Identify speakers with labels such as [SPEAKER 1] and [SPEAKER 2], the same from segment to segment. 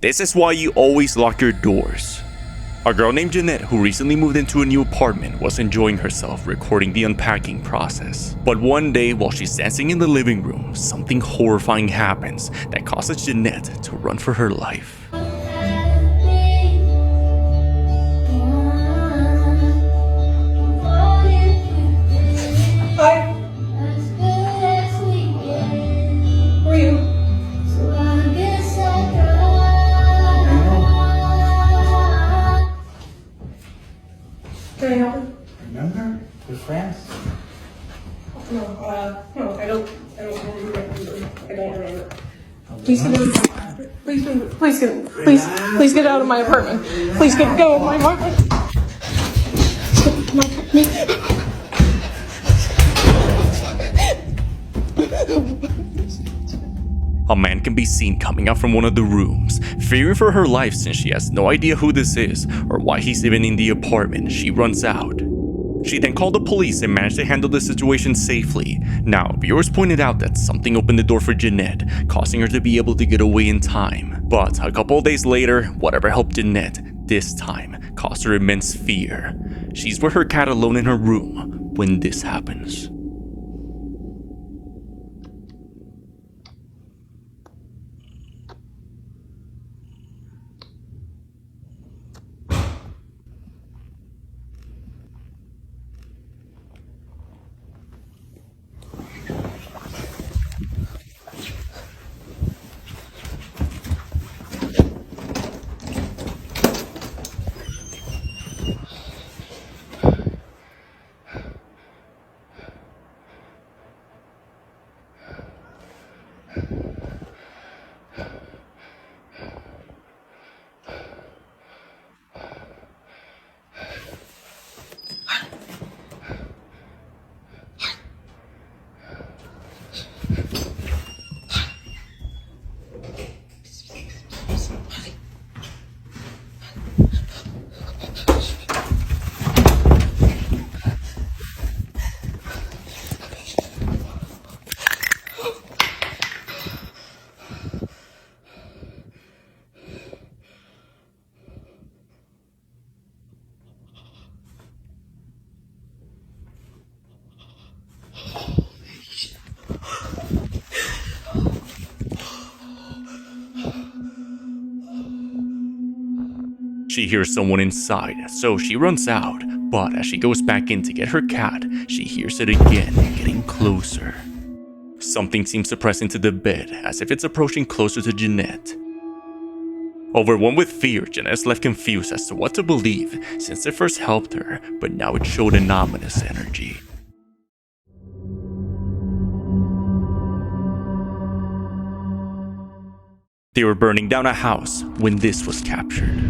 [SPEAKER 1] This is why you always lock your doors. A girl named Jeanette, who recently moved into a new apartment, was enjoying herself recording the unpacking process. But one day, while she's dancing in the living room, something horrifying happens that causes Jeanette to run for her life.
[SPEAKER 2] Remember? We're friends?
[SPEAKER 3] No, I don't remember. Please get out of my apartment. Please go of my apartment.
[SPEAKER 1] A man can be seen coming out from one of the rooms, fearing for her life since she has no idea who this is or why he's even in the apartment. She runs out. She then called the police and managed to handle the situation safely. Now, viewers pointed out that something opened the door for Jeanette, causing her to be able to get away in time. But a couple of days later, whatever helped Jeanette, this time, caused her immense fear. She's with her cat alone in her room when this happens. She hears someone inside, so she runs out, but as she goes back in to get her cat, she hears it again, getting closer. Something seems to press into the bed, as if it's approaching closer to Jeanette. Overwhelmed with fear, Jeanette's left confused as to what to believe, since it first helped her, but now it showed an ominous energy. They were burning down a house when this was captured.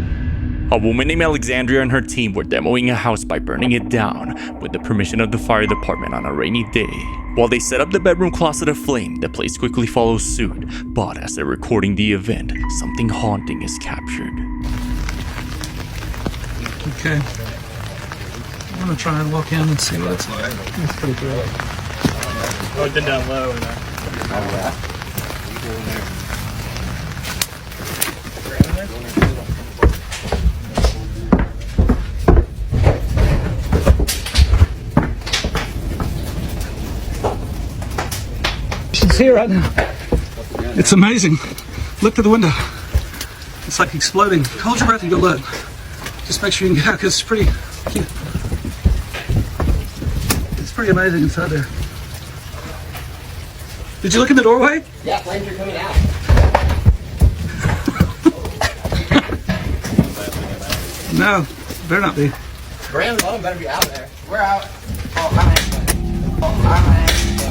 [SPEAKER 1] A woman named Alexandria and her team were demoing a house by burning it down with the permission of the fire department on a rainy day. While they set up the bedroom closet aflame, the place quickly follows suit, but as they're recording the event, something haunting is captured.
[SPEAKER 4] Okay. I'm gonna try and walk in and see what it's like. It's pretty cool.
[SPEAKER 5] Oh, it's been down low in there. Oh, yeah.
[SPEAKER 4] She's here right now. It's amazing. Look to the window. It's like exploding. Hold your breath and go look. Just make sure you can get out because it's pretty cute. It's pretty amazing inside there. Did you look in the doorway?
[SPEAKER 6] Yeah, flames are coming out.
[SPEAKER 4] No, better not be.
[SPEAKER 6] Grand Loan better be out there. We're out. Oh, I'm excited. Oh, I'm excited.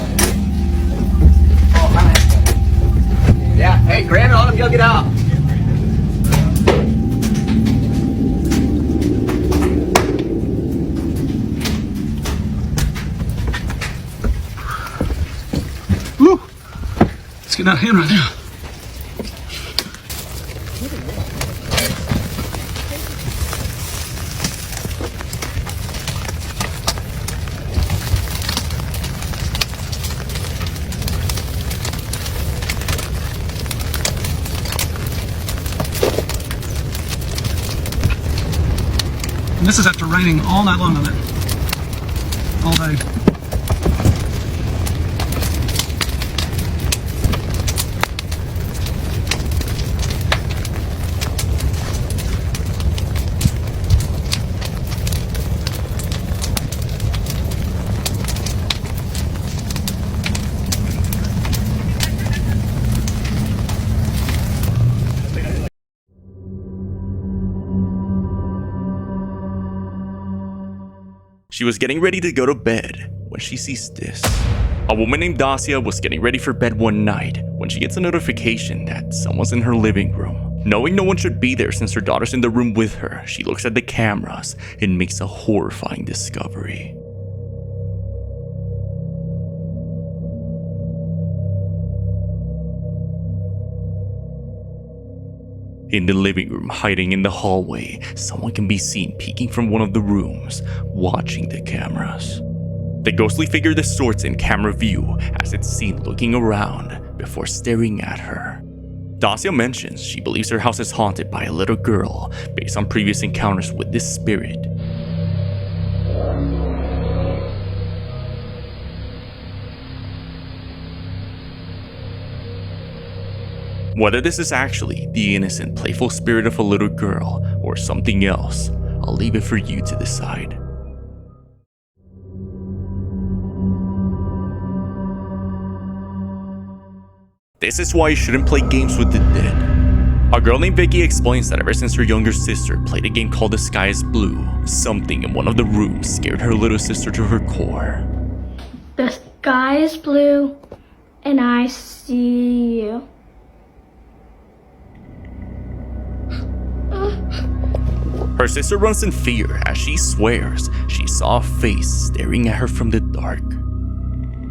[SPEAKER 6] Oh, I'm excited. Yeah, hey, Grand Loan, go get out.
[SPEAKER 4] Woo! It's getting out of hand right now. And this is after raining all night long on it. All day.
[SPEAKER 1] She was getting ready to go to bed when she sees this. A woman named Dacia was getting ready for bed one night when she gets a notification that someone's in her living room. Knowing no one should be there since her daughter's in the room with her, she looks at the cameras and makes a horrifying discovery. In the living room, hiding in the hallway, someone can be seen peeking from one of the rooms, watching the cameras. The ghostly figure distorts in camera view as it's seen looking around before staring at her. Dacia mentions she believes her house is haunted by a little girl based on previous encounters with this spirit. Whether this is actually the innocent, playful spirit of a little girl or something else, I'll leave it for you to decide. This is why you shouldn't play games with the dead. A girl named Vicky explains that ever since her younger sister played a game called The Sky is Blue, something in one of the rooms scared her little sister to her core.
[SPEAKER 7] The sky is blue, and I see you.
[SPEAKER 1] Her sister runs in fear as she swears she saw a face staring at her from the dark.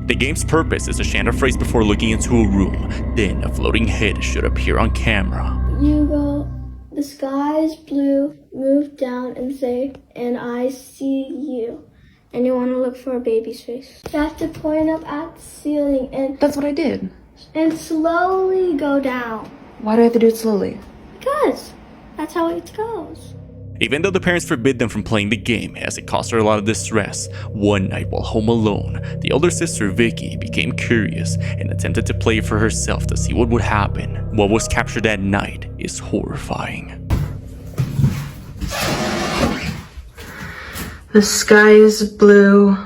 [SPEAKER 1] The game's purpose is to chant a phrase before looking into a room, then a floating head should appear on camera.
[SPEAKER 7] You go, the sky is blue, move down and say, and I see you. And you want to look for a baby's face. You have to point up at the ceiling and
[SPEAKER 3] That's what I did.
[SPEAKER 7] slowly go down.
[SPEAKER 3] Why do I have to do it slowly?
[SPEAKER 7] Because that's how it goes.
[SPEAKER 1] Even though the parents forbid them from playing the game as it caused her a lot of distress, one night while home alone, the older sister Vicky became curious and attempted to play for herself to see what would happen. What was captured that night is horrifying.
[SPEAKER 8] The sky is blue,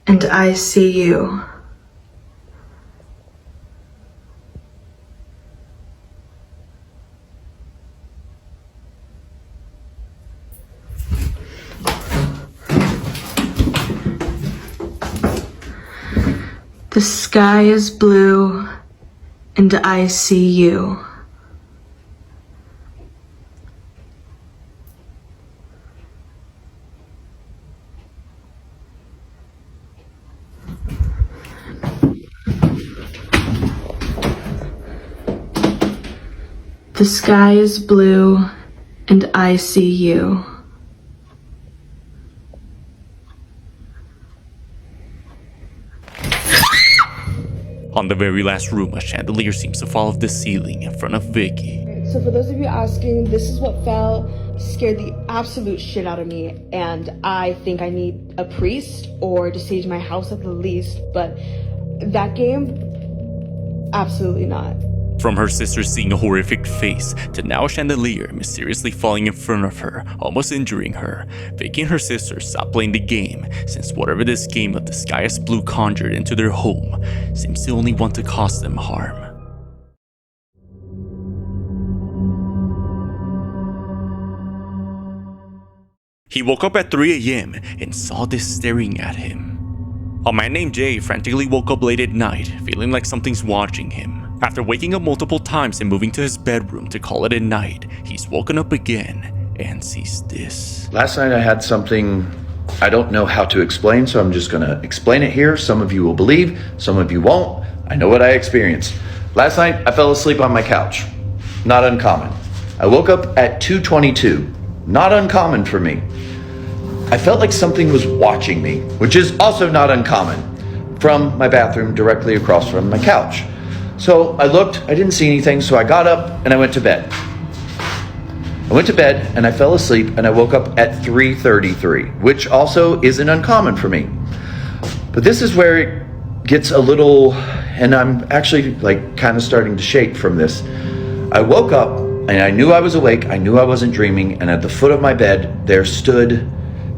[SPEAKER 8] and I see you. The sky is blue, and I see you. The sky is blue, and I see you.
[SPEAKER 1] On the very last room, a chandelier seems to fall off the ceiling in front of Vicky.
[SPEAKER 9] So for those of you asking, this is what fell, scared the absolute shit out of me, and I think I need a priest or to sage my house at the least, but that game, absolutely not.
[SPEAKER 1] From her sister seeing a horrific face to now a chandelier mysteriously falling in front of her, almost injuring her, Vicky and her sister stopped playing the game since whatever this game of The Sky is Blue conjured into their home seems to only want to cause them harm. He woke up at 3 a.m. and saw this staring at him. A man named Jay frantically woke up late at night, feeling like something's watching him. After waking up multiple times and moving to his bedroom to call it a night, he's woken up again and sees this.
[SPEAKER 10] Last night I had something I don't know how to explain, so I'm just gonna explain it here. Some of you will believe, some of you won't. I know what I experienced. Last night I fell asleep on my couch. Not uncommon. I woke up at 2:22. Not uncommon for me. I felt like something was watching me, which is also not uncommon, from my bathroom directly across from my couch. So I looked, I didn't see anything, so I got up and I went to bed. I went to bed and I fell asleep and I woke up at 3:33, which also isn't uncommon for me. But this is where it gets a little, and I'm actually like kind of starting to shake from this. I woke up and I knew I was awake, I knew I wasn't dreaming, and at the foot of my bed there stood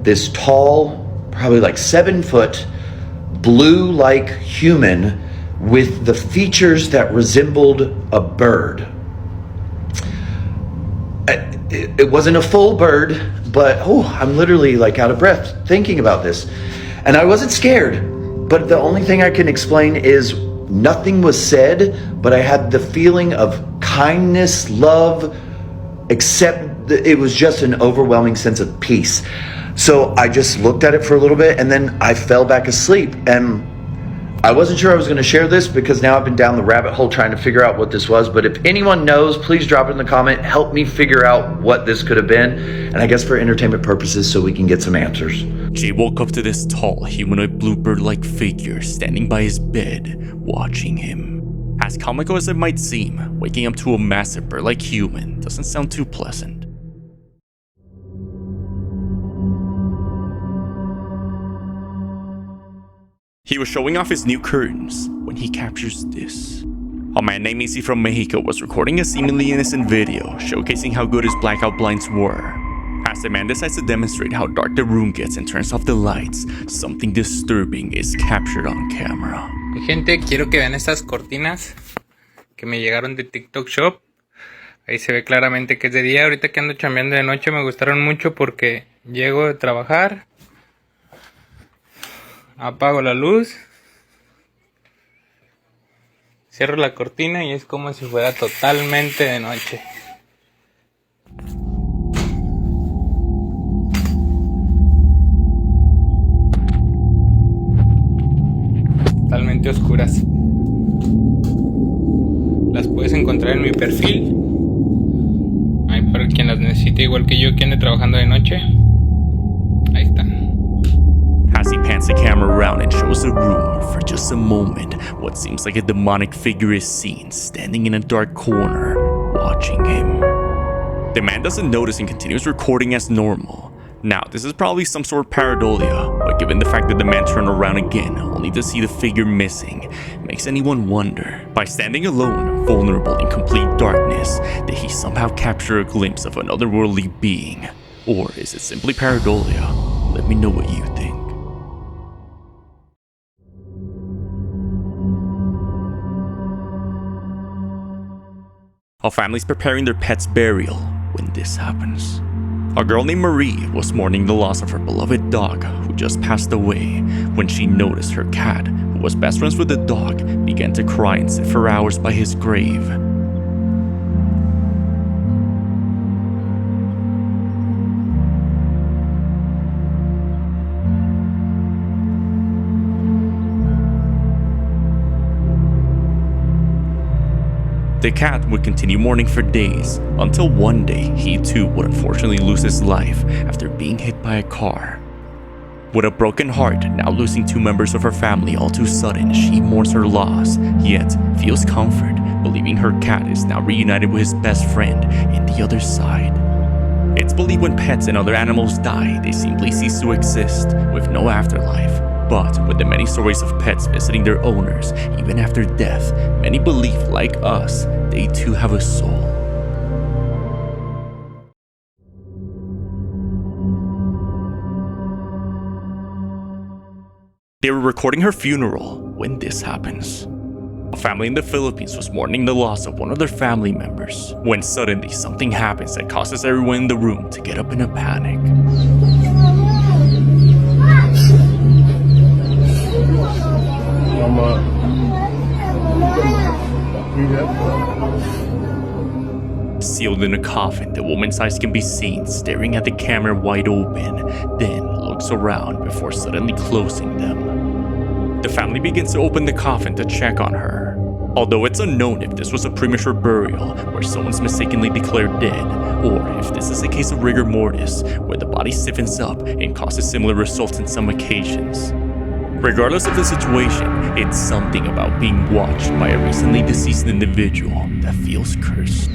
[SPEAKER 10] this tall, probably like 7 foot, blue-like human with the features that resembled a bird. It wasn't a full bird, but I'm literally like out of breath thinking about this. And I wasn't scared, but the only thing I can explain is nothing was said, but I had the feeling of kindness, love, except it was just an overwhelming sense of peace. So I just looked at it for a little bit and then I fell back asleep. And I wasn't sure I was going to share this because now I've been down the rabbit hole trying to figure out what this was. But if anyone knows, please drop it in the comment. Help me figure out what this could have been. And I guess for entertainment purposes so we can get some answers.
[SPEAKER 1] Jay woke up to this tall, humanoid bluebird-like figure standing by his bed, watching him. As comical as it might seem, waking up to a massive bird-like human doesn't sound too pleasant. He was showing off his new curtains when he captures this. A man named Easy from Mexico was recording a seemingly innocent video showcasing how good his blackout blinds were. As the man decides to demonstrate how dark the room gets and turns off the lights, something disturbing is captured on camera.
[SPEAKER 11] Mi gente, quiero que vean estas cortinas que me llegaron de TikTok Shop. Ahí se ve claramente que es de día. Ahorita que ando chambeando de noche me gustaron mucho porque llego de trabajar, apago la luz, cierro la cortina y es como si fuera totalmente de noche. Totalmente oscuras. Las puedes encontrar en mi perfil. Ahí para quien las necesite, igual que yo que ande trabajando de noche. Ahí están.
[SPEAKER 1] As he pans the camera around and shows the room for just a moment, what seems like a demonic figure is seen standing in a dark corner, watching him. The man doesn't notice and continues recording as normal. Now, this is probably some sort of pareidolia, but given the fact that the man turned around again only to see the figure missing, makes anyone wonder, by standing alone, vulnerable in complete darkness, did he somehow capture a glimpse of an otherworldly being? Or is it simply pareidolia? Let me know what you think. A family's preparing their pet's burial when this happens. A girl named Marie was mourning the loss of her beloved dog who just passed away when she noticed her cat, who was best friends with the dog, began to cry and sit for hours by his grave. The cat would continue mourning for days, until one day he too would unfortunately lose his life after being hit by a car. With a broken heart, now losing 2 members of her family all too sudden, she mourns her loss, yet feels comfort, believing her cat is now reunited with his best friend in the other side. It's believed when pets and other animals die, they simply cease to exist, with no afterlife. But with the many stories of pets visiting their owners, even after death, many believe, like us, they too have a soul. They were recording her funeral when this happens. A family in the Philippines was mourning the loss of one of their family members, when suddenly something happens that causes everyone in the room to get up in a panic. Sealed in a coffin, the woman's eyes can be seen staring at the camera wide open, then looks around before suddenly closing them. The family begins to open the coffin to check on her. Although it's unknown if this was a premature burial where someone's mistakenly declared dead, or if this is a case of rigor mortis where the body stiffens up and causes similar results in some occasions. Regardless of the situation, it's something about being watched by a recently deceased individual that feels cursed.